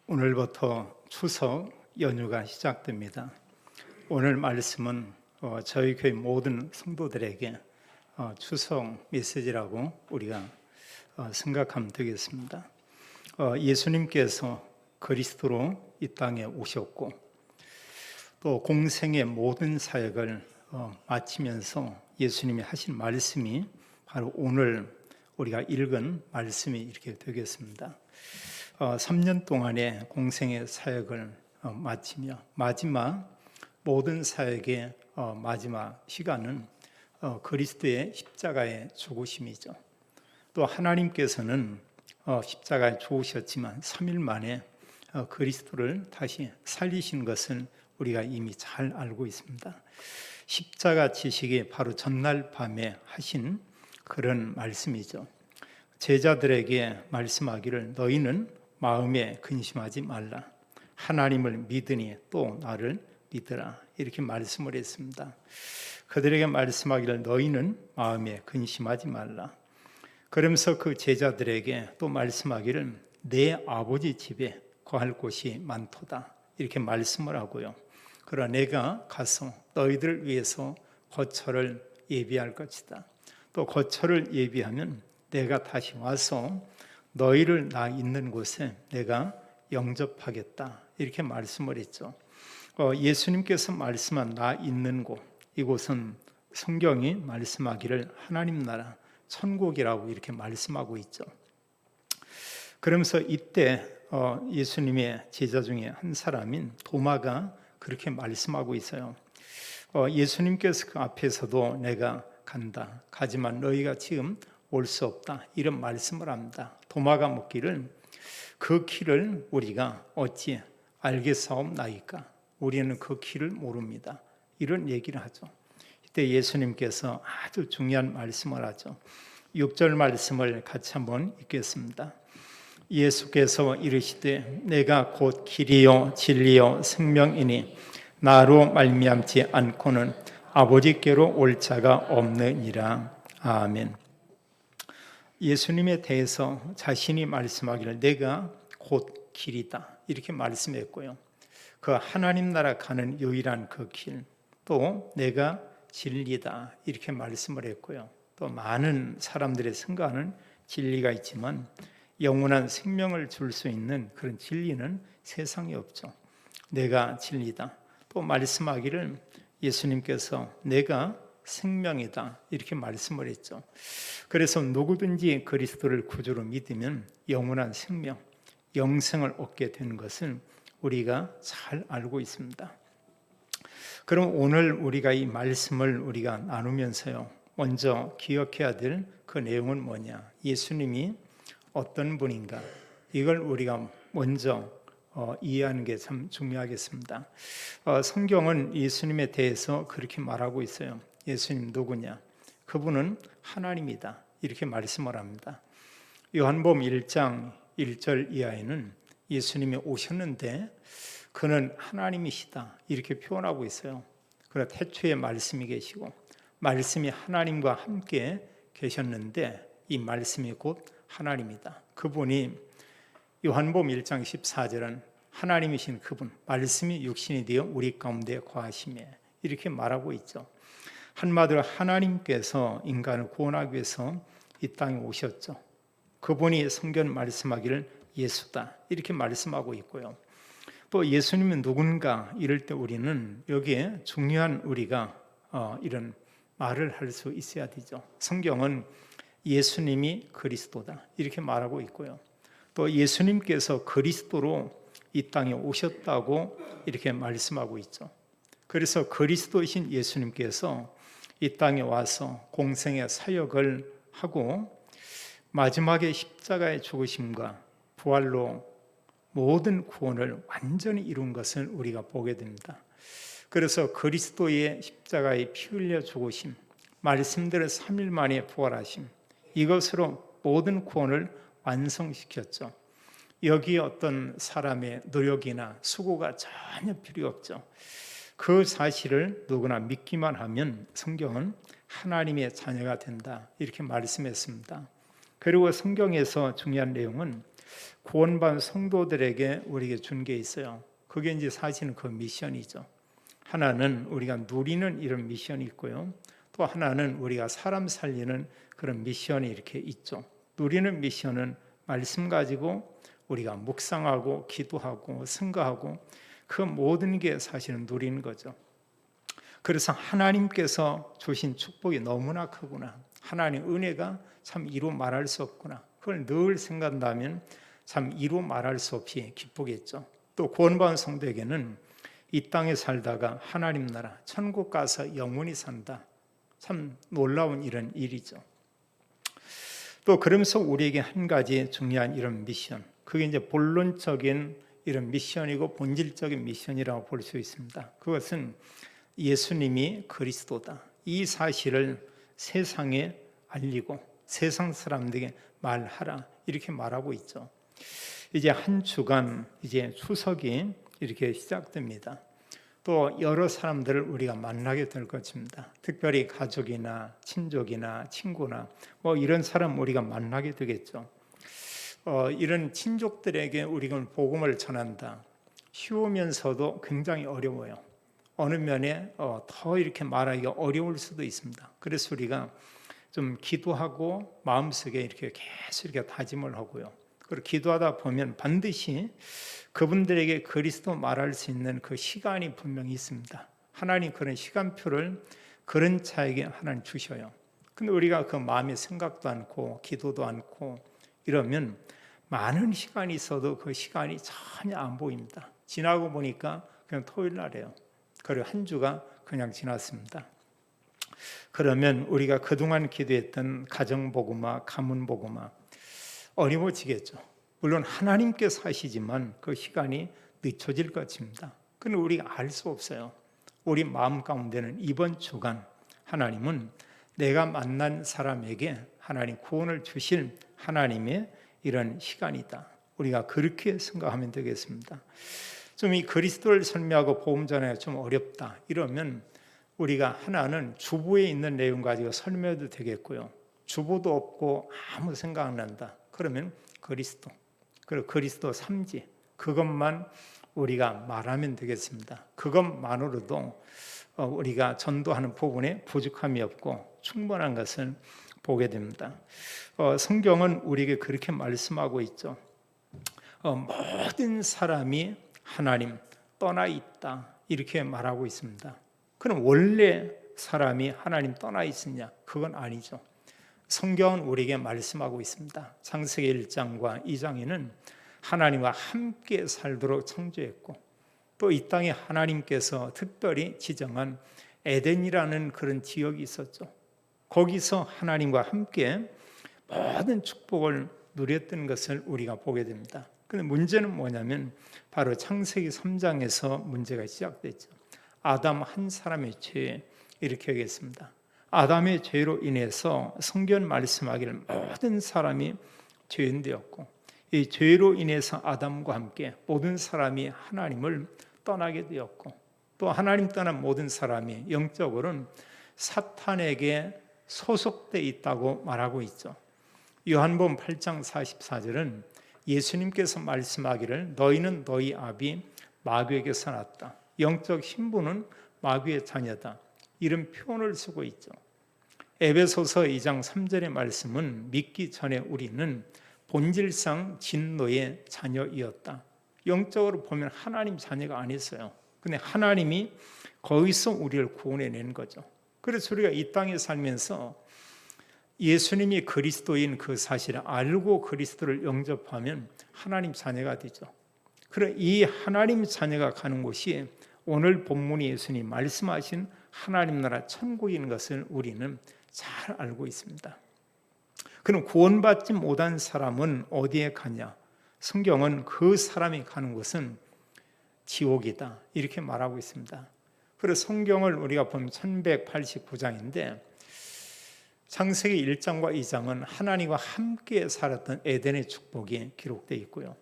오늘부터 추석 연휴가 시작됩니다. 오늘 말씀은 저희 교회 모든 성도들에게 추석 메시지라고 우리가 생각하면 되겠습니다. 예수님께서 그리스도로 이 땅에 오셨고 또 공생의 모든 사역을 마치면서 예수님이 하신 말씀이 바로 오늘 우리가 읽은 말씀이 이렇게 되겠습니다. 3년 동안의 공생의 사역을 마치며 마지막 모든 사역의 마지막 시간은 그리스도의 십자가의 죽으심이죠. 또 하나님께서는 십자가에 죽으셨지만 3일 만에 그리스도를 다시 살리신 것을 우리가 이미 잘 알고 있습니다. 십자가 지식이 바로 전날 밤에 하신 그런 말씀이죠. 제자들에게 말씀하기를 너희는 마음에 근심하지 말라. 하나님을 믿으니 또 나를 믿으라. 이렇게 말씀을 했습니다. 그들에게 말씀하기를 너희는 마음에 근심하지 말라. 그러면서 그 제자들에게 또 말씀하기를 내 아버지 집에 거할 곳이 많도다. 이렇게 말씀을 하고요. 그러나 내가 가서 너희들 위해서 거처를 예비할 것이다. 또 거처를 예비하면 내가 다시 와서 너희를 나 있는 곳에 내가 영접하겠다. 이렇게 말씀을 했죠. 예수님께서 말씀한 나 있는 곳, 이곳은 성경이 말씀하기를 하나님 나라, 천국이라고 이렇게 말씀하고 있죠. 그러면서 이때 예수님의 제자 중에 한 사람인 도마가 그렇게 말씀하고 있어요. 예수님께서 그 앞에서도 내가 간다. 가지만 너희가 지금 올 수 없다. 이런 말씀을 합니다. 도마가 묻기를 그 길을 우리가 어찌 알겠사옵나이까? 우리는 그 길을 모릅니다. 이런 얘기를 하죠. 이때 예수님께서 아주 중요한 말씀을 하죠. 6절 말씀을 같이 한번 읽겠습니다. 예수께서 이르시되 내가 곧 길이요 진리요 생명이니 나로 말미암지 않고는 아버지께로 올 자가 없느니라. 아멘. 예수님에 대해서 자신이 말씀하기를 내가 곧 길이다 이렇게 말씀했고요. 그 하나님 나라 가는 유일한 그 길, 또 내가 진리다 이렇게 말씀을 했고요. 또 많은 사람들의 생각하는 진리가 있지만 영원한 생명을 줄 수 있는 그런 진리는 세상에 없죠. 내가 진리다. 또 말씀하기를 예수님께서 내가 생명이다 이렇게 말씀을 했죠. 그래서 누구든지 그리스도를 구주로 믿으면 영원한 생명, 영생을 얻게 되는 것을 우리가 잘 알고 있습니다. 그럼 오늘 우리가 이 말씀을 우리가 나누면서요, 먼저 기억해야 될 그 내용은 뭐냐? 예수님이 어떤 분인가? 이걸 우리가 먼저 이해하는 게 참 중요하겠습니다. 성경은 예수님에 대해서 그렇게 말하고 있어요. 예수님 누구냐? 그분은 하나님이다. 이렇게 말씀을 합니다. 요한복음 1장 1절 이하에는 예수님이 오셨는데 그는 하나님이시다. 이렇게 표현하고 있어요. 그러나 태초에 말씀이 계시고 말씀이 하나님과 함께 계셨는데 이 말씀이 곧 하나님이다. 그분이 요한복음 1장 14절은 하나님이신 그분, 말씀이 육신이 되어 우리 가운데 거하시매 이렇게 말하고 있죠. 한마디로 하나님께서 인간을 구원하기 위해서 이 땅에 오셨죠. 그분이 성경 말씀하기를 예수다 이렇게 말씀하고 있고요. 또 예수님은 누군가 이럴 때 우리는 여기에 중요한 우리가 이런 말을 할 수 있어야 되죠. 성경은 예수님이 그리스도다 이렇게 말하고 있고요. 또 예수님께서 그리스도로 이 땅에 오셨다고 이렇게 말씀하고 있죠. 그래서 그리스도이신 예수님께서 이 땅에 와서 공생의 사역을 하고 마지막에 십자가의 죽으심과 부활로 모든 구원을 완전히 이룬 것을 우리가 보게 됩니다. 그래서 그리스도의 십자가에 피 흘려 죽으심, 말씀대로 3일 만에 부활하심, 이것으로 모든 구원을 완성시켰죠. 여기에 어떤 사람의 노력이나 수고가 전혀 필요 없죠. 그 사실을 누구나 믿기만 하면 성경은 하나님의 자녀가 된다 이렇게 말씀했습니다. 그리고 성경에서 중요한 내용은 구원받은 성도들에게 우리에게 준 게 있어요. 그게 이제 사실은 그 미션이죠. 하나는 우리가 누리는 이런 미션이 있고요. 또 하나는 우리가 사람 살리는 그런 미션이 이렇게 있죠. 누리는 미션은 말씀 가지고 우리가 묵상하고 기도하고 승거하고 그 모든 게 사실은 누리는 거죠. 그래서 하나님께서 주신 축복이 너무나 크구나. 하나님 은혜가 참 이루 말할 수 없구나. 그걸 늘 생각한다면 참 이루 말할 수 없이 기쁘겠죠. 또 구원받은 성도에게는 이 땅에 살다가 하나님 나라 천국 가서 영원히 산다. 참 놀라운 이런 일이죠. 또 그러면서 우리에게 한 가지 중요한 이런 미션, 그게 이제 본론적인 이런 미션이고 본질적인 미션이라고 볼 수 있습니다. 그것은 예수님이 그리스도다. 이 사실을 세상에 알리고 세상 사람들에게 말하라 이렇게 말하고 있죠. 이제 한 주간 이제 추석이 이렇게 시작됩니다. 또 여러 사람들을 우리가 만나게 될 것입니다. 특별히 가족이나 친족이나 친구나 뭐 이런 사람 우리가 만나게 되겠죠. 이런 친족들에게 우리가 복음을 전한다. 쉬우면서도 굉장히 어려워요. 어느 면에 더 이렇게 말하기가 어려울 수도 있습니다. 그래서 우리가 좀 기도하고 마음속에 이렇게 계속 이렇게 다짐을 하고요. 그리고 기도하다 보면 반드시 그분들에게 그리스도 말할 수 있는 그 시간이 분명히 있습니다. 하나님 그런 시간표를 그런 자에게 하나님 주셔요. 근데 우리가 그 마음의 생각도 않고 기도도 않고 이러면 많은 시간이 있어도 그 시간이 전혀 안 보입니다. 지나고 보니까 그냥 토요일 날이에요. 그리고 한 주가 그냥 지났습니다. 그러면 우리가 그동안 기도했던 가정복음화, 가문복음화 어려워지겠죠. 물론 하나님께서 하시지만 그 시간이 늦춰질 것입니다. 그건 우리가 알 수 없어요. 우리 마음 가운데는 이번 주간 하나님은 내가 만난 사람에게 하나님 구원을 주실 하나님의 이런 시간이다. 우리가 그렇게 생각하면 되겠습니다. 좀 이 그리스도를 설명하고 복음 전하기가 좀 어렵다. 이러면 우리가 하나는 주보에 있는 내용 가지고 설명해도 되겠고요. 주보도 없고 아무 생각 안 난다. 그러면 그리스도, 그리고 그리스도 3지 그것만 우리가 말하면 되겠습니다. 그것만으로도 우리가 전도하는 부분에 부족함이 없고 충분한 것을 보게 됩니다. 성경은 우리에게 그렇게 말씀하고 있죠. 모든 사람이 하나님 떠나 있다 이렇게 말하고 있습니다. 그럼 원래 사람이 하나님 떠나 있으냐? 그건 아니죠. 성경은 우리에게 말씀하고 있습니다. 창세기 1장과 2장에는 하나님과 함께 살도록 창조했고 또 이 땅에 하나님께서 특별히 지정한 에덴이라는 그런 지역이 있었죠. 거기서 하나님과 함께 모든 축복을 누렸던 것을 우리가 보게 됩니다. 그런데 문제는 뭐냐면 바로 창세기 3장에서 문제가 시작됐죠. 아담 한 사람의 죄 이렇게 하겠습니다. 아담의 죄로 인해서 성경 말씀하기를 모든 사람이 죄인되었고 이 죄로 인해서 아담과 함께 모든 사람이 하나님을 떠나게 되었고 또 하나님 떠난 모든 사람이 영적으로는 사탄에게 소속되어 있다고 말하고 있죠. 요한복음 8장 44절은 예수님께서 말씀하기를 너희는 너희 아비 마귀에게서 났다. 영적 신부는 마귀의 자녀다. 이런 표현을 쓰고 있죠. 에베소서 2장 3절의 말씀은 믿기 전에 우리는 본질상 진노의 자녀이었다. 영적으로 보면 하나님 자녀가 아니었어요. 근데 하나님이 거기서 우리를 구원해낸 거죠. 그래서 우리가 이 땅에 살면서 예수님이 그리스도인 그 사실을 알고 그리스도를 영접하면 하나님 자녀가 되죠. 그래 이 하나님 자녀가 가는 곳이 오늘 본문이 예수님 말씀하신 하나님 나라 천국인 것을 우리는 잘 알고 있습니다. 그럼 구원받지 못한 사람은 어디에 가냐? 성경은 그 사람이 가는 곳은 지옥이다 이렇게 말하고 있습니다. 그래서 성경을 우리가 보면 1189장인데 창세기 1장과 2장은 하나님과 함께 살았던 에덴의 축복이 기록되어 있고요.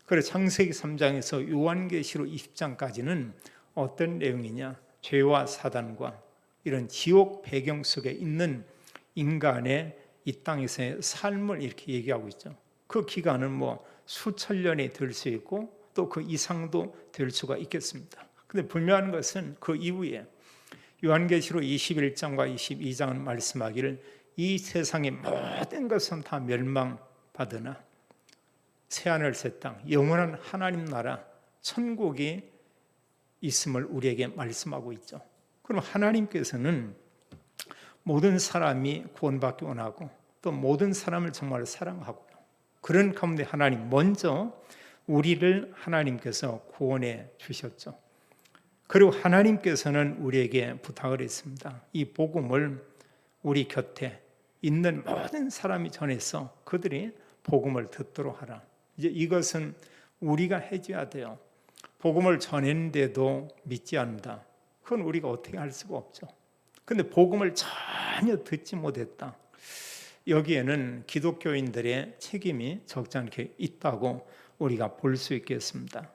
그래서 창세기 3장에서 요한계시록 20장까지는 어떤 내용이냐? 죄와 사단과 이런 지옥 배경 속에 있는 인간의 이 땅에서의 삶을 이렇게 얘기하고 있죠. 그 기간은 뭐 수천 년이 될 수 있고 또 그 이상도 될 수가 있겠습니다. 근데 분명한 것은 그 이후에 요한계시록 21장과 22장은 말씀하기를 이 세상의 모든 것은 다 멸망받으나 새하늘 새 땅 영원한 하나님 나라 천국이 있음을 우리에게 말씀하고 있죠. 그럼 하나님께서는 모든 사람이 구원받기 원하고 또 모든 사람을 정말 사랑하고요. 그런 가운데 하나님 먼저 우리를 하나님께서 구원해 주셨죠. 그리고 하나님께서는 우리에게 부탁을 했습니다. 이 복음을 우리 곁에 있는 모든 사람이 전해서 그들이 복음을 듣도록 하라. 이제 이것은 우리가 해줘야 돼요. 복음을 전했는데도 믿지 않는다. 그건 우리가 어떻게 할 수가 없죠. 근데 복음을 전혀 듣지 못했다. 여기에는 기독교인들의 책임이 적지 않게 있다고 우리가 볼 수 있겠습니다.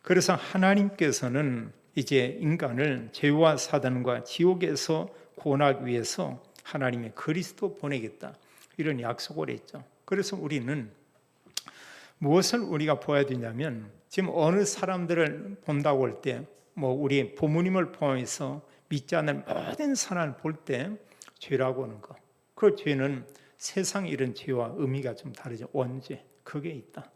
그래서 하나님께서는 이제 인간을 죄와 사단과 지옥에서 구원하기 위해서 하나님의 그리스도 보내겠다. 이런 약속을 했죠. 그래서 우리는 무엇을 우리가 보아야 되냐면 지금 어느 사람들을 본다고 할 때 뭐 우리 부모님을 포함해서 믿지 않는 모든 사람을 볼 때 죄라고 하는 거. 그 죄는 세상 이런 죄와 의미가 좀 다르죠. 원죄. 그게 있다.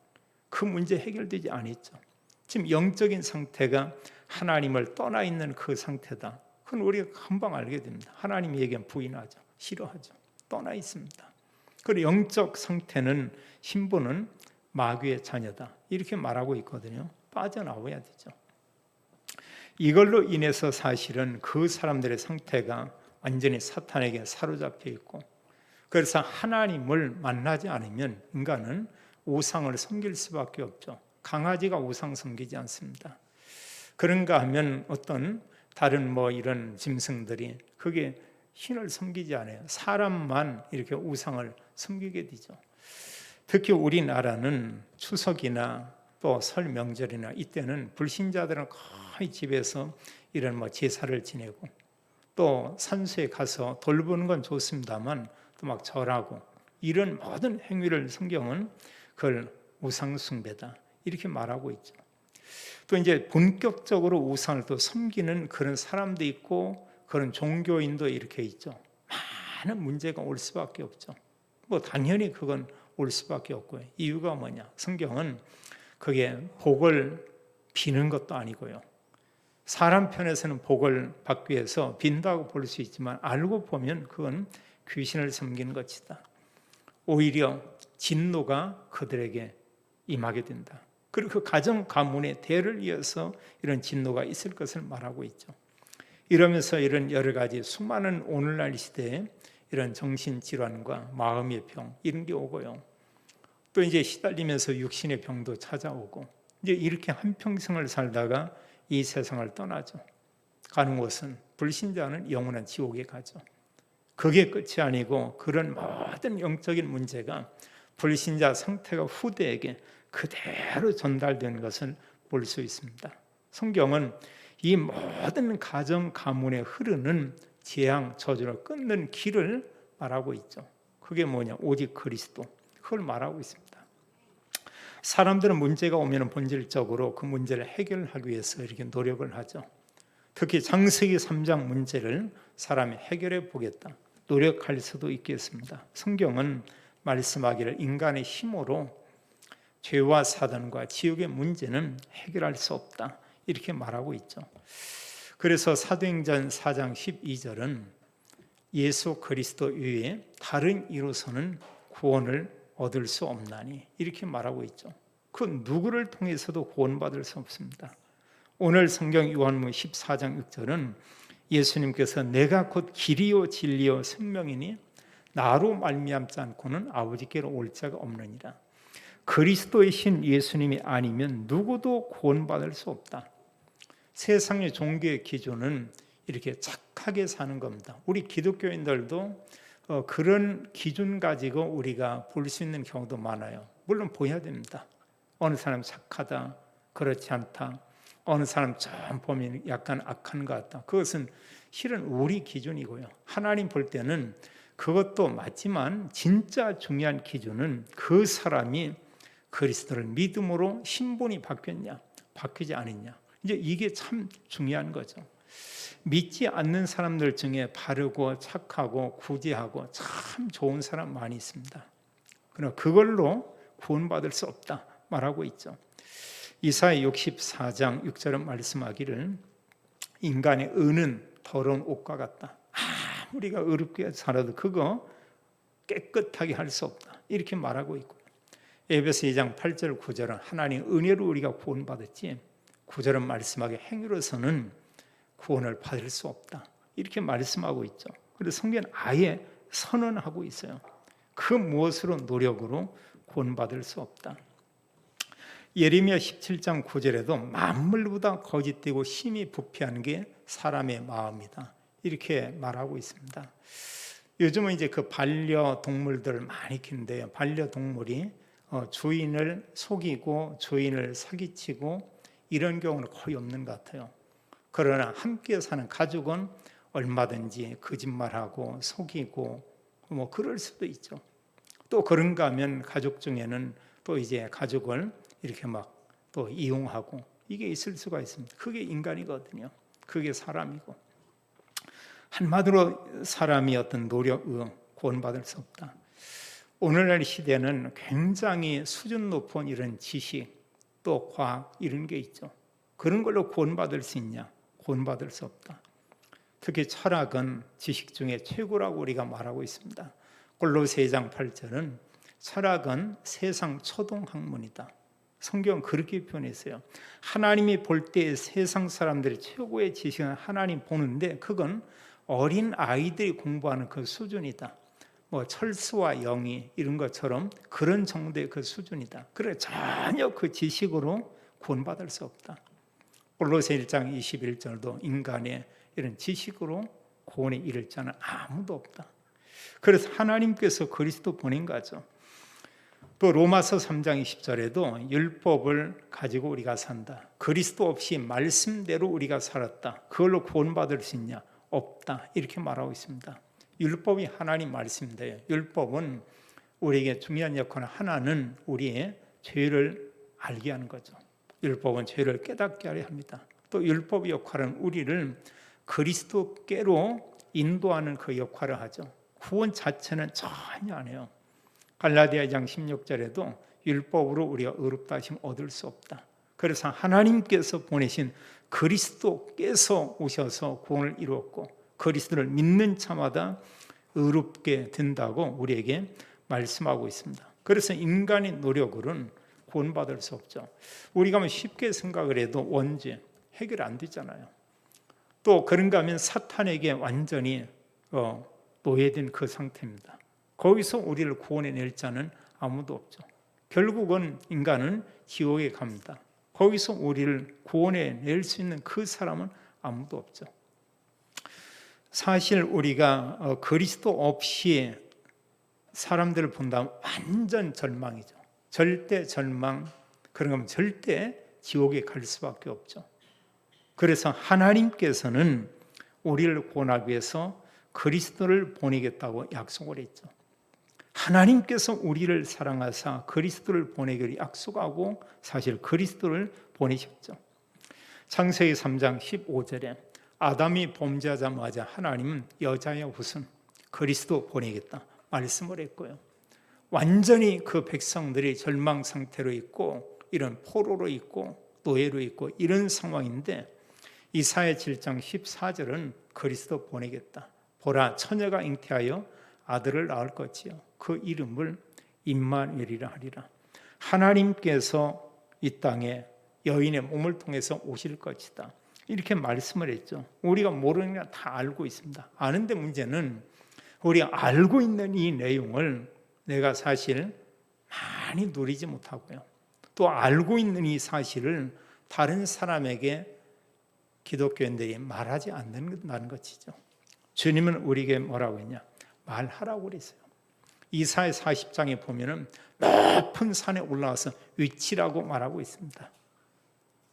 그 문제 해결되지 않았죠. 지금 영적인 상태가 하나님을 떠나 있는 그 상태다. 그건 우리가 금방 알게 됩니다. 하나님 얘기는 부인하죠. 싫어하죠. 떠나 있습니다. 그리고 영적 상태는 신부는 마귀의 자녀다. 이렇게 말하고 있거든요. 빠져나와야 되죠. 이걸로 인해서 사실은 그 사람들의 상태가 완전히 사탄에게 사로잡혀 있고 그래서 하나님을 만나지 않으면 인간은 우상을 섬길 수밖에 없죠. 강아지가 우상 섬기지 않습니다. 그런가 하면 어떤 다른 뭐 이런 짐승들이 그게 신을 섬기지 않아요. 사람만 이렇게 우상을 섬기게 되죠. 특히 우리나라는 추석이나 또 설 명절이나 이때는 불신자들은 거의 집에서 이런 뭐 제사를 지내고 또 산수에 가서 돌보는 건 좋습니다만 또 막 절하고 이런 모든 행위를 성경은 그걸 우상 숭배다 이렇게 말하고 있죠. 또 이제 본격적으로 우상을 또 섬기는 그런 사람도 있고 그런 종교인도 이렇게 있죠. 많은 문제가 올 수밖에 없죠. 뭐 당연히 그건 올 수밖에 없고요. 이유가 뭐냐? 성경은 그게 복을 비는 것도 아니고요. 사람 편에서는 복을 받기 위해서 빈다고 볼 수 있지만 알고 보면 그건 귀신을 섬기는 것이다. 오히려 진노가 그들에게 임하게 된다. 그리고 그 가정 가문의 대를 이어서 이런 진노가 있을 것을 말하고 있죠. 이러면서 이런 여러 가지 수많은 오늘날 시대에 이런 정신질환과 마음의 병 이런 게 오고요. 또 이제 시달리면서 육신의 병도 찾아오고 이제 이렇게 한평생을 살다가 이 세상을 떠나죠. 가는 곳은 불신자는 영원한 지옥에 가죠. 그게 끝이 아니고 그런 모든 영적인 문제가 불신자 상태가 후대에게 그대로 전달되는 것을 볼 수 있습니다. 성경은 이 모든 가정 가문에 흐르는 재앙 저주를 끊는 길을 말하고 있죠. 그게 뭐냐? 오직 그리스도. 그걸 말하고 있습니다. 사람들은 문제가 오면 본질적으로 그 문제를 해결하기 위해서 이렇게 노력을 하죠. 특히 창세기 3장 문제를 사람이 해결해 보겠다. 노력할 수도 있겠습니다. 성경은 말씀하기를 인간의 힘으로 죄와 사단과 지옥의 문제는 해결할 수 없다. 이렇게 말하고 있죠. 그래서 사도행전 4장 12절은 예수 그리스도 외에 다른 이로서는 구원을 얻을 수 없나니 이렇게 말하고 있죠. 그 누구를 통해서도 구원받을 수 없습니다. 오늘 성경 요한복음 14장 6절은 예수님께서 내가 곧 길이요 진리요 생명이니 나로 말미암지 않고는 아버지께로 올 자가 없느니라. 그리스도의 신 예수님이 아니면 누구도 구원받을 수 없다. 세상의 종교의 기준은 이렇게 착하게 사는 겁니다. 우리 기독교인들도 그런 기준 가지고 우리가 볼 수 있는 경우도 많아요. 물론 보여야 됩니다. 어느 사람 착하다, 그렇지 않다. 어느 사람 좀 보면 약간 악한 것 같다. 그것은 실은 우리 기준이고요. 하나님 볼 때는 그것도 맞지만 진짜 중요한 기준은 그 사람이 그리스도를 믿음으로 신분이 바뀌었냐, 바뀌지 않았냐. 이제 이게 참 중요한 거죠. 믿지 않는 사람들 중에 바르고 착하고 구제하고 참 좋은 사람 많이 있습니다. 그러나 그걸로 구원받을 수 없다 말하고 있죠. 이사야 64장 6절은 말씀하기를 인간의 의는 더러운 옷과 같다. 우리가 의롭게 살아도 그거 깨끗하게 할 수 없다. 이렇게 말하고 있고, 에베소 2장 8절 9절은 하나님 은혜로 우리가 구원받았지 9절은 말씀하게 행위로서는 구원을 받을 수 없다. 이렇게 말씀하고 있죠. 그래서 성경은 아예 선언하고 있어요. 그 무엇으로 노력으로 구원받을 수 없다. 예레미야 17장 9절에도 만물보다 거짓되고 심히 부패하는 게 사람의 마음이다. 이렇게 말하고 있습니다. 요즘은 이제 그 반려동물들 많이 키우는데요. 반려동물이 주인을 속이고 주인을 사기치고 이런 경우는 거의 없는 것 같아요. 그러나 함께 사는 가족은 얼마든지 거짓말하고 속이고 뭐 그럴 수도 있죠. 또 그런가 하면 가족 중에는 또 이제 가족을 이렇게 막 또 이용하고 이게 있을 수가 있습니다. 그게 인간이거든요. 그게 사람이고. 한마디로 사람이 어떤 노력으로 구원받을 수 없다. 오늘날 시대는 굉장히 수준 높은 이런 지식 또 과학 이런 게 있죠. 그런 걸로 구원받을 수 있냐? 구원받을 수 없다. 특히 철학은 지식 중에 최고라고 우리가 말하고 있습니다. 골로새 2장 8절은 철학은 세상 초등학문이다. 성경은 그렇게 표현했어요. 하나님이 볼 때 세상 사람들이 최고의 지식은 하나님 보는데 그건 어린 아이들이 공부하는 그 수준이다. 뭐 철수와 영이 이런 것처럼 그런 정도의 그 수준이다. 그래 전혀 그 지식으로 구원받을 수 없다. 골로새 1장 21절도 인간의 이런 지식으로 구원에 이를 자는 아무도 없다. 그래서 하나님께서 그리스도 보낸 거죠. 또 로마서 3장 20절에도 율법을 가지고 우리가 산다. 그리스도 없이 말씀대로 우리가 살았다. 그걸로 구원받을 수 있냐? 없다. 이렇게 말하고 있습니다. 율법이 하나님 말씀인데 율법은 우리에게 중요한 역할은 하나는 우리의 죄를 알게 하는 거죠. 율법은 죄를 깨닫게 하려 합니다. 또 율법의 역할은 우리를 그리스도께로 인도하는 그 역할을 하죠. 구원 자체는 전혀 안 해요. 갈라디아 2장 16절에도 율법으로 우리가 의롭다 하심 얻을 수 없다. 그래서 하나님께서 보내신 그리스도께서 오셔서 구원을 이루었고 그리스도를 믿는 자마다 의롭게 된다고 우리에게 말씀하고 있습니다. 그래서 인간의 노력으로는 구원받을 수 없죠. 우리가 쉽게 생각을 해도 원죄 해결 안 되잖아요. 또 그런가 하면 사탄에게 완전히 노예된 그 상태입니다. 거기서 우리를 구원해낼 자는 아무도 없죠. 결국은 인간은 지옥에 갑니다. 거기서 우리를 구원해낼 수 있는 그 사람은 아무도 없죠. 사실 우리가 그리스도 없이 사람들을 본다면 완전 절망이죠. 절대 절망, 그러면 절대 지옥에 갈 수밖에 없죠. 그래서 하나님께서는 우리를 구원하기 위해서 그리스도를 보내겠다고 약속을 했죠. 하나님께서 우리를 사랑하사 그리스도를 보내기를 약속하고 사실 그리스도를 보내셨죠. 창세기 3장 15절에 아담이 범죄하자마자 하나님은 여자의 후손 그리스도 보내겠다 말씀을 했고요. 완전히 그 백성들이 절망 상태로 있고 이런 포로로 있고 노예로 있고 이런 상황인데 이사야 7장 14절은 그리스도 보내겠다. 보라 처녀가 잉태하여 아들을 낳을 것이요 그 이름을 임마누엘이라 하리라. 하나님께서 이 땅에 여인의 몸을 통해서 오실 것이다. 이렇게 말씀을 했죠. 우리가 모르는 건 다 알고 있습니다. 아는데 문제는 우리가 알고 있는 이 내용을 내가 사실 많이 누리지 못하고요. 또 알고 있는 이 사실을 다른 사람에게 기독교인들이 말하지 않는다는 것이죠. 주님은 우리에게 뭐라고 했냐? 말하라고 그랬어요. 이사야 40장에 보면은 높은 산에 올라와서 외치라고 말하고 있습니다.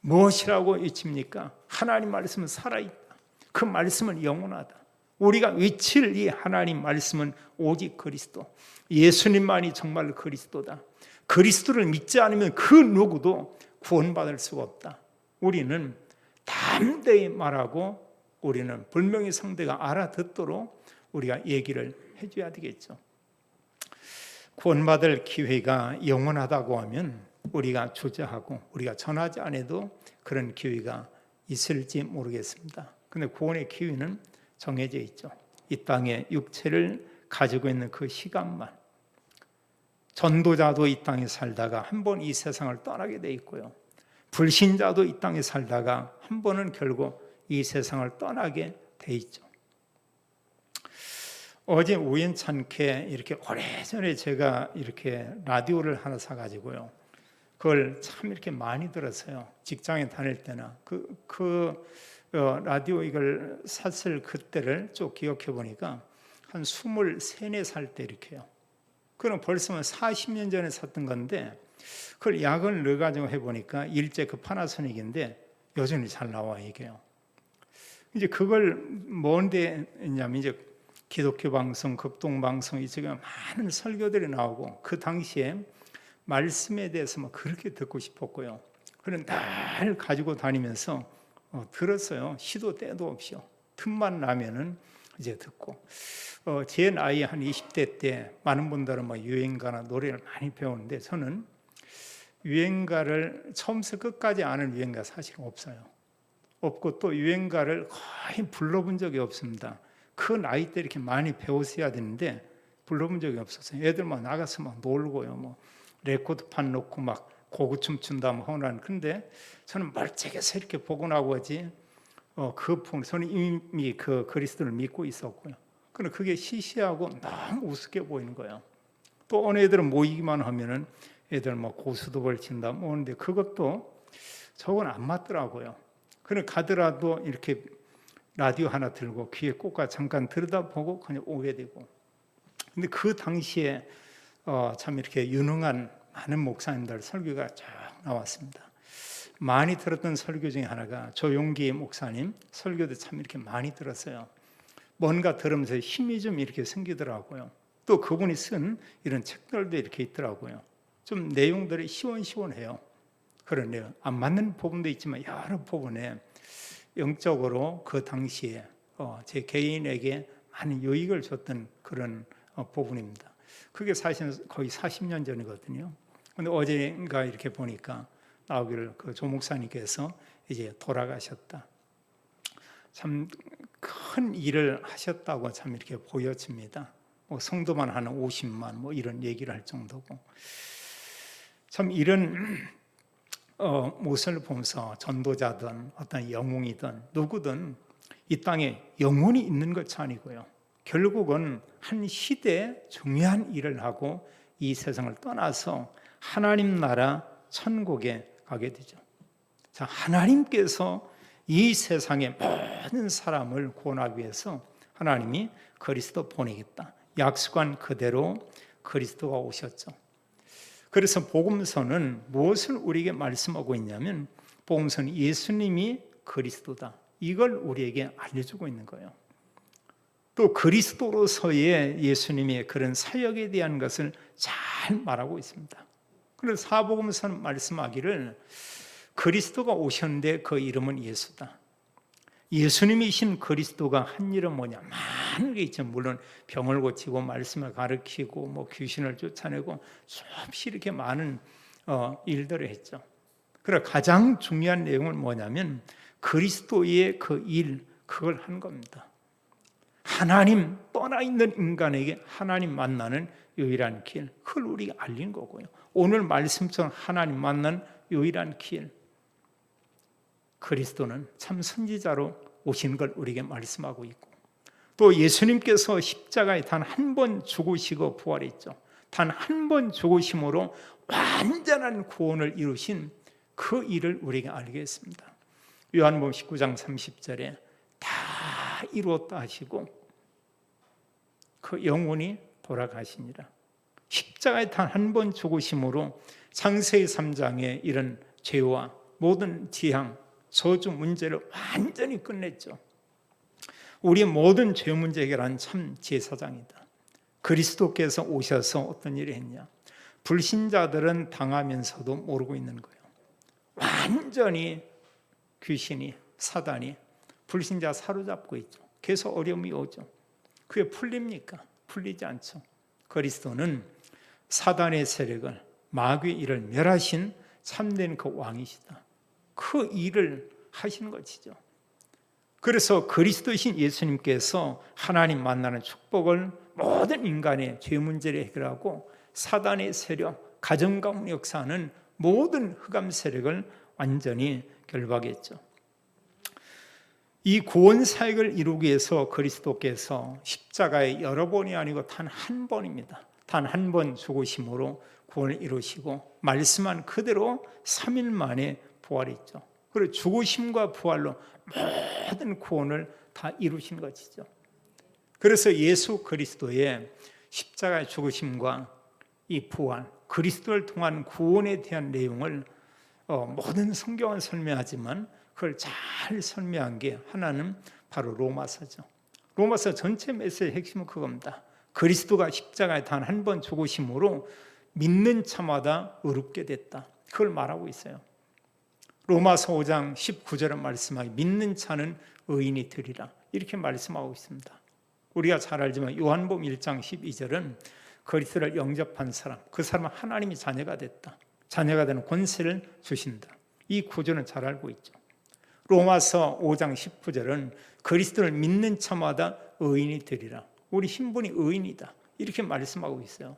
무엇이라고 외칩니까? 하나님 말씀은 살아있다. 그 말씀은 영원하다. 우리가 외칠 이 하나님 말씀은 오직 그리스도, 예수님만이 정말 그리스도다. 그리스도를 믿지 않으면 그 누구도 구원받을 수가 없다. 우리는 담대히 말하고 우리는 불명의 상대가 알아듣도록 우리가 얘기를 해줘야 되겠죠. 구원받을 기회가 영원하다고 하면 우리가 주저하고 우리가 전하지 않아도 그런 기회가 있을지 모르겠습니다. 그런데 구원의 기회는 정해져 있죠. 이 땅에 육체를 가지고 있는 그 시간만. 전도자도 이 땅에 살다가 한 번 이 세상을 떠나게 돼 있고요. 불신자도 이 땅에 살다가 한 번은 결국 이 세상을 떠나게 돼 있죠. 어제 우연찮게 이렇게 오래전에 제가 이렇게 라디오를 하나 사가지고요. 그걸 참 이렇게 많이 들었어요. 직장에 다닐 때나. 라디오 이걸 샀을 그때를 쭉 기억해 보니까 한 23, 4살 때 이렇게요. 그럼 벌써 40년 전에 샀던 건데 그걸 약을 넣어가지고 해보니까 일제 그 파나소닉인데 여전히 잘 나와 이게요. 이제 그걸 뭔데 했냐면 이제 기독교 방송, 극동 방송 이쪽에 많은 설교들이 나오고 그 당시에 말씀에 대해서 막 그렇게 듣고 싶었고요. 그런 날 가지고 다니면서 들었어요. 시도 때도 없이요. 틈만 나면은 이제 듣고. 제 나이 한 20대 때 많은 분들은 뭐 유행가나 노래를 많이 배우는데 저는 유행가를 처음부터 끝까지 아는 유행가 사실 없어요. 없고 또 유행가를 거의 불러본 적이 없습니다. 그 나이 때 이렇게 많이 배웠어야 되는데 불러본 적이 없었어요. 애들 막 나가서 막 놀고요. 뭐 레코드판 놓고 막 고구춤 춘다 뭐 하는. 근데 저는 멀쩡해서 이렇게 보고 나고지 저는 이미 그 그리스도를 믿고 있었고요. 근데 그게 시시하고 너무 우습게 보이는 거예요. 또 어느 애들은 모이기만 하면은 애들 뭐 고수도벌 친다 뭐 하는데 그것도 저건 안 맞더라고요. 그래 가더라도 이렇게 라디오 하나 들고 귀에 꽂아 잠깐 들여다보고 그냥 오게 되고. 근데 그 당시에 참 이렇게 유능한 많은 목사님들 설교가 쭉 나왔습니다. 많이 들었던 설교 중에 하나가 조용기 목사님 설교도 참 이렇게 많이 들었어요. 뭔가 들으면서 힘이 좀 이렇게 생기더라고요. 또 그분이 쓴 이런 책들도 이렇게 있더라고요. 좀 내용들이 시원시원해요. 그러네요. 안 맞는 부분도 있지만 여러 부분에 영적으로 그 당시에 제 개인에게 많은 유익을 줬던 그런 부분입니다. 그게 사실 거의 40년 전이거든요. 근데 어제인가 이렇게 보니까 나오기를 그 조 목사님께서 이제 돌아가셨다. 참 큰 일을 하셨다고 참 이렇게 보여집니다. 뭐 성도만 한 50만 뭐 이런 얘기를 할 정도고. 참 이런 모습을 보면서 전도자든 어떤 영웅이든 누구든 이 땅에 영원히 있는 것이 아니고요. 결국은 한 시대에 중요한 일을 하고 이 세상을 떠나서 하나님 나라 천국에 가게 되죠. 자, 하나님께서 이 세상의 모든 사람을 구원하기 위해서 하나님이 그리스도 보내겠다. 약속한 그대로 그리스도가 오셨죠. 그래서 복음서는 무엇을 우리에게 말씀하고 있냐면 복음서는 예수님이 그리스도다. 이걸 우리에게 알려주고 있는 거예요. 또 그리스도로서의 예수님의 그런 사역에 대한 것을 잘 말하고 있습니다. 그래서 사복음서는 말씀하기를 그리스도가 오셨는데 그 이름은 예수다. 예수님이신 그리스도가 한 일은 뭐냐? 많은 게 있죠. 물론 병을 고치고 말씀을 가르치고 뭐 귀신을 쫓아내고 수없이 이렇게 많은 일들을 했죠. 그래 가장 중요한 내용은 뭐냐면 그리스도의 그 일, 그걸 한 겁니다. 하나님 떠나 있는 인간에게 하나님 만나는 유일한 길, 그걸 우리가 알린 거고요. 오늘 말씀처럼 하나님 만나는 유일한 길, 그리스도는 참 선지자로 오신 걸 우리에게 말씀하고 있고 또 예수님께서 십자가에 단 한 번 죽으시고 부활했죠. 단 한 번 죽으심으로 완전한 구원을 이루신 그 일을 우리에게 알게 했습니다. 요한복음 19장 30절에 다 이루었다 하시고 그 영혼이 돌아가시니라. 십자가에 단 한 번 죽으심으로 창세기 3장에 이런 죄와 모든 지향, 저주 문제를 완전히 끝냈죠. 우리 모든 죄 문제 해결한 참 제사장이다. 그리스도께서 오셔서 어떤 일을 했냐? 불신자들은 당하면서도 모르고 있는 거예요. 완전히 귀신이, 사단이 불신자 사로잡고 있죠. 계속 어려움이 오죠. 그게 풀립니까? 풀리지 않죠. 그리스도는 사단의 세력을, 마귀의 일을 멸하신 참된 그 왕이시다. 그 일을 하시는 것이죠. 그래서 그리스도이신 예수님께서 하나님 만나는 축복을 모든 인간의 죄 문제를 해결하고 사단의 세력, 가정 가문 역사하는 모든 흑암 세력을 완전히 결박했죠. 이 구원 사역을 이루기 위해서 그리스도께서 십자가에 여러 번이 아니고 단 한 번입니다. 단 한 번 죽으심으로 구원을 이루시고 말씀한 그대로 3일 만에 부활했죠. 그리고 죽으심과 부활로 모든 구원을 다 이루신 것이죠. 그래서 예수 그리스도의 십자가의 죽으심과 이 부활, 그리스도를 통한 구원에 대한 내용을 모든 성경은 설명하지만 그걸 잘 설명한 게 하나는 바로 로마서죠. 로마서 전체 메시지의 핵심은 그겁니다. 그리스도가 십자가에 단 한 번 죽으심으로 믿는 자마다 의롭게 됐다. 그걸 말하고 있어요. 로마서 5장 19절은 말씀하기 믿는 자는 의인이 되리라 이렇게 말씀하고 있습니다. 우리가 잘 알지만 요한복음 1장 12절은 그리스도를 영접한 사람, 그 사람은 하나님의 자녀가 됐다. 자녀가 되는 권세를 주신다. 이 구절은 잘 알고 있죠. 로마서 5장 19절은 그리스도를 믿는 자마다 의인이 되리라. 우리 신분이 의인이다. 이렇게 말씀하고 있어요.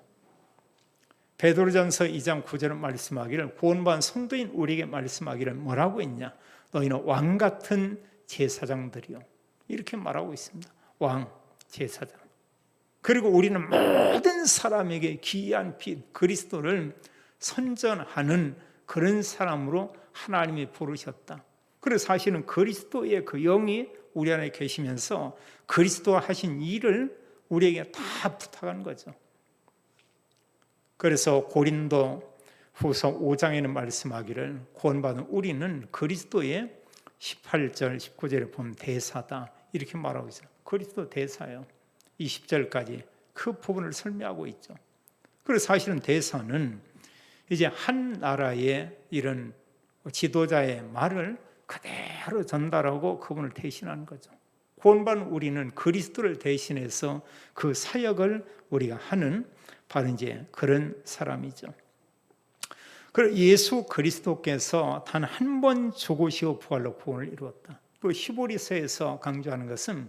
베드로전서 2장 9절은 말씀하기를 구원받은 성도인 우리에게 말씀하기를 뭐라고 했냐? 너희는 왕 같은 제사장들이요. 이렇게 말하고 있습니다. 왕, 제사장. 그리고 우리는 모든 사람에게 귀한 빛 그리스도를 선전하는 그런 사람으로 하나님이 부르셨다. 그래서 사실은 그리스도의 그 영이 우리 안에 계시면서 그리스도가 하신 일을 우리에게 다 부탁한 거죠. 그래서 고린도 후서 5장에는 말씀하기를 구원받은 우리는 그리스도의 18절, 19절에 보면 대사다 이렇게 말하고 있어요. 그리스도 대사예요. 20절까지 그 부분을 설명하고 있죠. 그래서 사실은 대사는 이제 한 나라의 이런 지도자의 말을 그대로 전달하고 그분을 대신하는 거죠. 구원받은 우리는 그리스도를 대신해서 그 사역을 우리가 하는 바로 이제 그런 사람이죠. 그리고 예수 그리스도께서 단 한 번 죽으시고 부활로 구원을 이루었다. 그 히브리서에서 강조하는 것은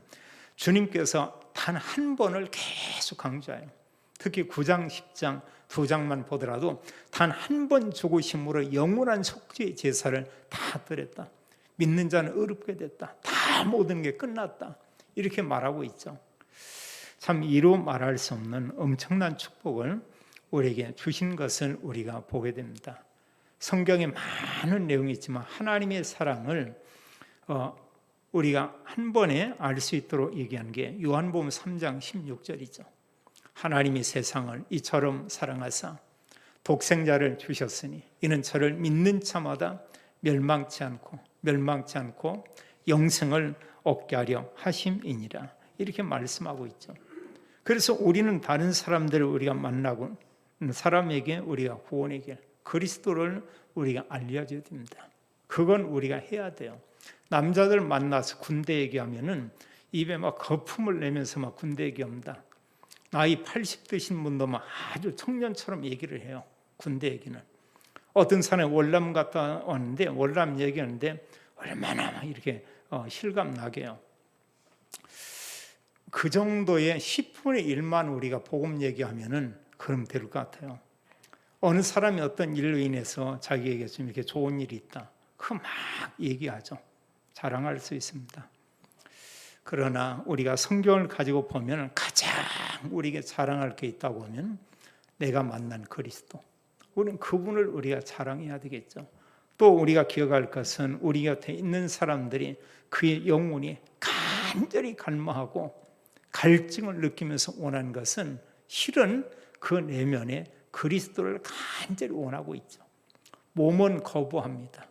주님께서 단 한 번을 계속 강조해요. 특히 9장, 10장, 2장만 보더라도 단 한 번 죽으심으로 영원한 속죄의 제사를 다 드렸다. 믿는 자는 의롭게 됐다. 다 모든 게 끝났다. 이렇게 말하고 있죠. 참 이루 말할 수 없는 엄청난 축복을 우리에게 주신 것을 우리가 보게 됩니다. 성경에 많은 내용이 있지만 하나님의 사랑을 우리가 한 번에 알 수 있도록 얘기한 게 요한복음 3장 16절이죠. 하나님이 세상을 이처럼 사랑하사 독생자를 주셨으니 이는 저를 믿는 자마다 멸망치 않고 영생을 얻게 하려 하심이니라. 이렇게 말씀하고 있죠. 그래서 우리는 다른 사람들을 우리가 만나고 사람에게 우리가 구원의 길, 그리스도를 우리가 알려줘야 됩니다. 그건 우리가 해야 돼요. 남자들 만나서 군대 얘기하면은 입에 막 거품을 내면서 막 군대 얘기합니다. 나이 80 드신 분도 막 아주 청년처럼 얘기를 해요. 군대 얘기는. 어떤 사람이 월남 갔다 왔는데 월남 얘기하는데 얼마나 막 이렇게 실감 나게 해요. 그 정도의 10분의 1만 우리가 복음 얘기하면은 그럼 될 것 같아요. 어느 사람이 어떤 일로 인해서 자기에게 좀 이렇게 좋은 일이 있다. 그거 막 얘기하죠. 자랑할 수 있습니다. 그러나 우리가 성경을 가지고 보면 가장 우리에게 자랑할 게 있다고 하면 내가 만난 그리스도. 우리는 그분을 우리가 자랑해야 되겠죠. 또 우리가 기억할 것은 우리 곁에 있는 사람들이 그의 영혼이 간절히 갈망하고 갈증을 느끼면서 원하는 것은 실은 그 내면에 그리스도를 간절히 원하고 있죠. 몸은 거부합니다.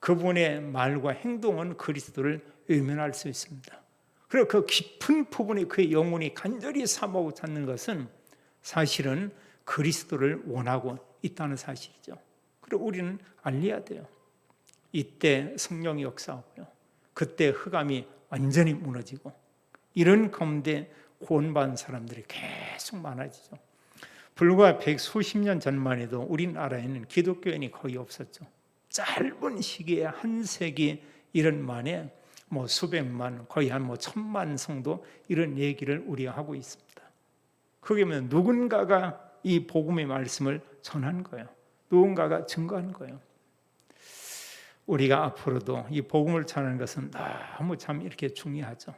그분의 말과 행동은 그리스도를 외면할 수 있습니다. 그리고 그 깊은 부분에 그의 영혼이 간절히 사모하고 찾는 것은 사실은 그리스도를 원하고 있다는 사실이죠. 그리고 우리는 알려야 돼요. 이때 성령이 역사하고요. 그때 흑암이 완전히 무너지고 이런 가운데 구원받은 사람들이 계속 많아지죠. 불과 백수십 년 전만 해도 우리나라에는 기독교인이 거의 없었죠. 짧은 시기에 한 세기 이런 만에 수백만, 거의 한 1,000만 성도 이런 얘기를 우리가 하고 있습니다. 그게 누군가가 이 복음의 말씀을 전한 거예요. 누군가가 증거한 거예요. 우리가 앞으로도 이 복음을 전하는 것은 너무 참 이렇게 중요하죠.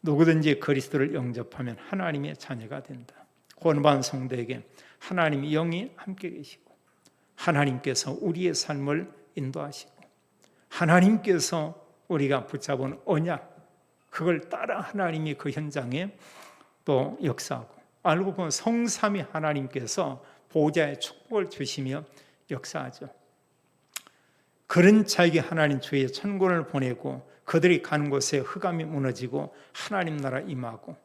누구든지 그리스도를 영접하면 하나님의 자녀가 된다. 구원받은 성도에게 하나님의 영이 함께 계시고 하나님께서 우리의 삶을 인도하시고 하나님께서 우리가 붙잡은 언약, 그걸 따라 하나님이 그 현장에 또 역사하고 알고 보면 성삼위 하나님께서 보호자의 축복을 주시며 역사하죠. 그런 자에게 하나님 주의 천군을 보내고 그들이 가는 곳에 흑암이 무너지고 하나님 나라 임하고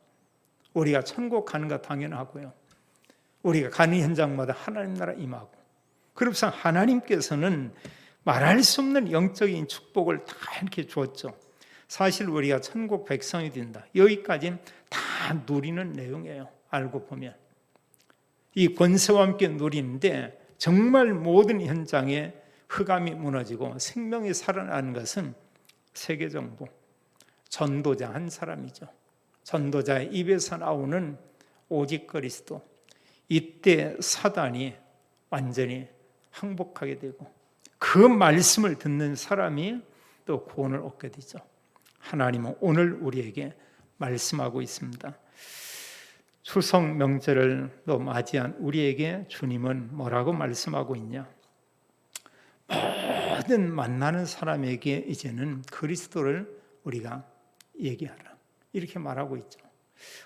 우리가 천국 가는 거 당연하고요. 우리가 가는 현장마다 하나님 나라 임하고 그래서 하나님께서는 말할 수 없는 영적인 축복을 다 이렇게 주었죠. 사실 우리가 천국 백성이 된다. 여기까지는 다 누리는 내용이에요. 알고 보면 이 권세와 함께 누리는데 정말 모든 현장에 흑암이 무너지고 생명이 살아나는 것은 세계정부 전도자 한 사람이죠. 전도자의 입에서 나오는 오직 그리스도. 이때 사단이 완전히 항복하게 되고 그 말씀을 듣는 사람이 또 구원을 얻게 되죠. 하나님은 오늘 우리에게 말씀하고 있습니다. 추석 명절을 또 맞이한 우리에게 주님은 뭐라고 말씀하고 있냐? 모든 만나는 사람에게 이제는 그리스도를 우리가 얘기하라. 이렇게 말하고 있죠.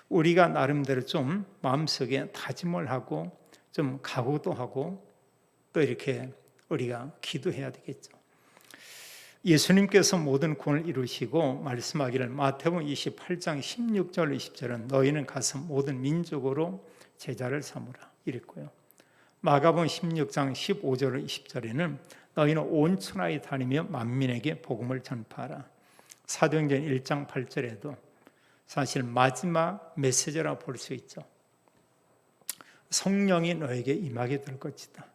우리가 나름대로 좀 마음속에 다짐을 하고 좀 각오도 하고 또 이렇게 우리가 기도해야 되겠죠. 예수님께서 모든 구원을 이루시고 말씀하기를 마태복음 28장 16절 20절은 너희는 가서 모든 민족으로 제자를 삼으라 이랬고요. 마가복음 16장 15절 20절에는 너희는 온 천하에 다니며 만민에게 복음을 전파하라. 사도행전 1장 8절에도 사실 마지막 메시지라고 볼 수 있죠. 성령이 너에게 임하게 될 것이다.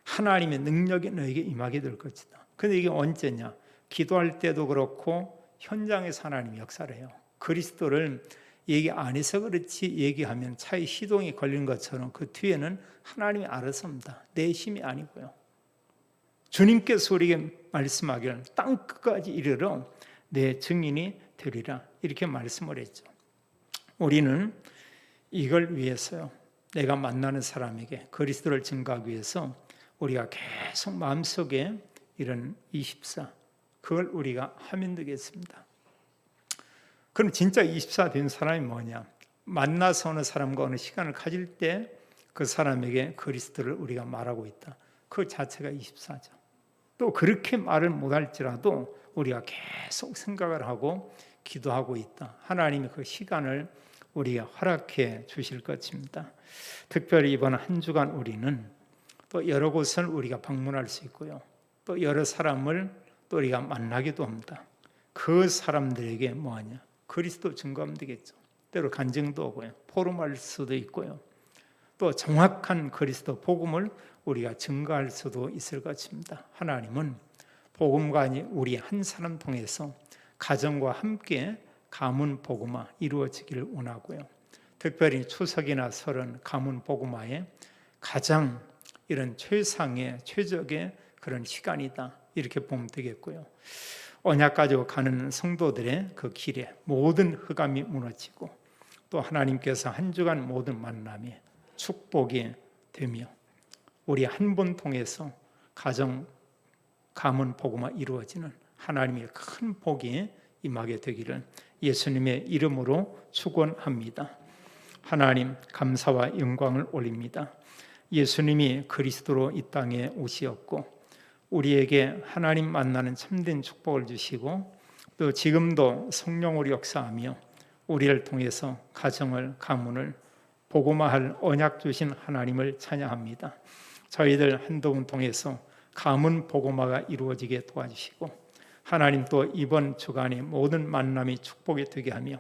하나님의 능력이 너에게 임하게 될 것이다. 근데 이게 언제냐? 기도할 때도 그렇고 현장에서 하나님이 역사를 해요. 그리스도를 얘기 안 해서 그렇지 얘기하면 차에 시동이 걸린 것처럼 그 뒤에는 하나님이 알아서 합니다. 내 힘이 아니고요. 주님께서 우리에게 말씀하기를 땅 끝까지 이르러 내 증인이 되리라 이렇게 말씀을 했죠. 우리는 이걸 위해서요. 내가 만나는 사람에게 그리스도를 증거하기 위해서 우리가 계속 마음속에 이런 24 그걸 우리가 하면 되겠습니다. 그럼 진짜 24 된 사람이 뭐냐? 만나서 어느 사람과 어느 시간을 가질 때 그 사람에게 그리스도를 우리가 말하고 있다. 그 자체가 24죠. 또 그렇게 말을 못할지라도 우리가 계속 생각을 하고 기도하고 있다. 하나님이 그 시간을 우리가 허락해 주실 것입니다. 특별히 이번 한 주간 우리는 또 여러 곳을 우리가 방문할 수 있고요. 또 여러 사람을 또 우리가 만나기도 합니다. 그 사람들에게 뭐하냐? 그리스도 증거하면 되겠죠. 때로 간증도 오고요. 포럼할 수도 있고요. 또 정확한 그리스도 복음을 우리가 증거할 수도 있을 것입니다. 하나님은 복음관이 우리 한 사람 통해서 가정과 함께 가문 복음화 이루어지기를 원하고요. 특별히 추석이나 설은 가문 복음화에 가장 이런 최상의 최적의 그런 시간이다 이렇게 보면 되겠고요. 언약 가지고 가는 성도들의 그 길에 모든 흑암이 무너지고 또 하나님께서 한 주간 모든 만남이 축복이 되며 우리 한 분 통해서 가정 가문 복음화 이루어지는 하나님의 큰 복이 임하게 되기를 예수님의 이름으로 축원합니다. 하나님 감사와 영광을 올립니다. 예수님이 그리스도로 이 땅에 오시었고 우리에게 하나님 만나는 참된 축복을 주시고 또 지금도 성령으로 역사하며 우리를 통해서 가정을, 가문을 복음화할 언약 주신 하나님을 찬양합니다. 저희들 한동훈 통해서 가문 복음화가 이루어지게 도와주시고 하나님 또 이번 주간에 모든 만남이 축복이 되게 하며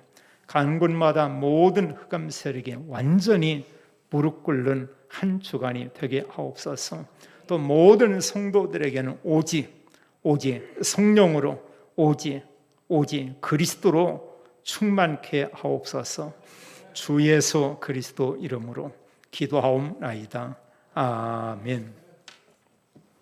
가는 곳마다 모든 흑암 세력에 완전히 무릎 꿇는 한 주간이 되게 하옵소서. 또 모든 성도들에게는 오직 성령으로 오직 그리스도로 충만케 하옵소서. 주 예수 그리스도 이름으로 기도하옵나이다. 아멘.